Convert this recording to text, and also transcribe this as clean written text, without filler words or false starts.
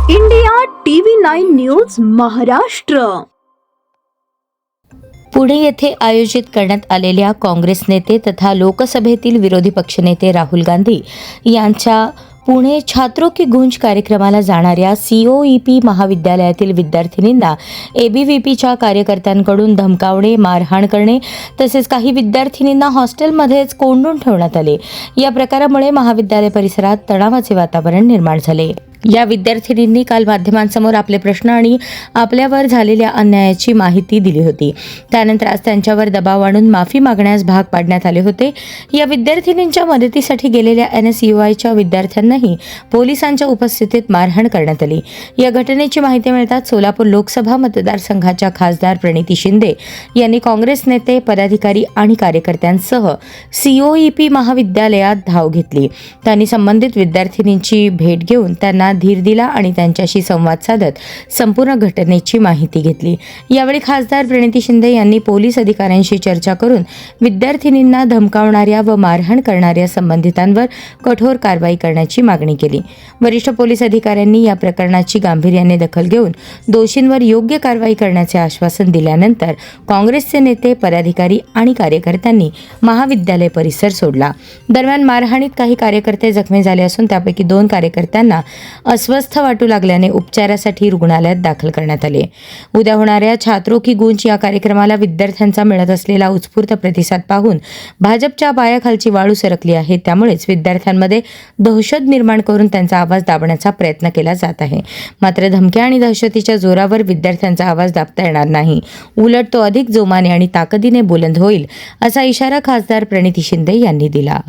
India TV 9 news Maharashtra. Pune येथे आयोजित करण्यात आलेल्या काँग्रेस नेते तथा लोकसभेतील विरोधी पक्षनेते राहुल गांधी यांच्या पुणे छात्रों की गूंज कार्यक्रमाला जाणाऱ्या COEP महाविद्यालयातील विद्यार्थिनींना ABVPच्या कार्यकर्त्यांकडून धमकावणे, मारहाण करणे तसेच काही विद्यार्थिनींना हॉस्टेलमध्येच कोंडून ठेवण्यात आले. या प्रकारामुळे महाविद्यालय परिसरात तणावाचे वातावरण निर्माण झाले. या विद्यार्थिनींनी काल माध्यमांसमोर आपले प्रश्न आणि आपल्यावर झालेल्या अन्यायाची माहिती दिली होती. त्यानंतर आज त्यांच्यावर दबाव आणून माफी मागण्यास भाग पाडण्यात आले होते. या विद्यार्थिनींच्या मदतीसाठी गेलेल्या NSUIच्या विद्यार्थ्यांनाही पोलिसांच्या उपस्थितीत मारहाण करण्यात आली. या घटनेची माहिती मिळताच सोलापूर लोकसभा मतदारसंघाच्या खासदार प्रणिती शिंदे यांनी काँग्रेस नेते, पदाधिकारी आणि कार्यकर्त्यांसह COEP महाविद्यालयात धाव घेतली. त्यांनी संबंधित विद्यार्थिनींची भेट घेऊन त्यांना धीर दिला आणि त्यांच्याशी संवाद साधत संपूर्ण घटनेची माहिती घेतली. यावेळी खासदार प्रणिती शिंदे यांनी पोलीस अधिकाऱ्यांशी चर्चा करून विद्यार्थिनींना धमकावणाऱ्या व मारहाण करणाऱ्या संबंधितांवर कठोर कारवाई करण्याची मागणी केली. वरिष्ठ पोलीस अधिकाऱ्यांनी या प्रकरणाची गांभीर्याने दखल घेऊन दोषींवर योग्य कारवाई करण्याचे आश्वासन दिल्यानंतर काँग्रेसचे नेते, पदाधिकारी आणि कार्यकर्त्यांनी महाविद्यालय परिसर सोडला. दरम्यान मारहाणीत काही कार्यकर्ते जखमी झाले असून त्यापैकी 2 कार्यकर्त्यांना अस्वस्थ वाटू लागल्याने उपचारासाठी रुग्णालयात दाखल करण्यात आले. उद्या होणाऱ्या छात्रों की गूंज या कार्यक्रमाला विद्यार्थ्यांचा मिळत असलेला उत्स्फूर्त प्रतिसाद पाहून भाजपच्या पायाखालची वाळू सरकली आहे. त्यामुळेच विद्यार्थ्यांमध्ये दहशत निर्माण करून त्यांचा आवाज दाबण्याचा प्रयत्न केला जात आहे. मात्र धमक्या आणि दहशतीच्या जोरावर विद्यार्थ्यांचा आवाज दाबता येणार नाही. उलट तो अधिक जोमाने आणि ताकदीने बुलंद होईल असा इशारा खासदार प्रणिती शिंदे यांनी दिला.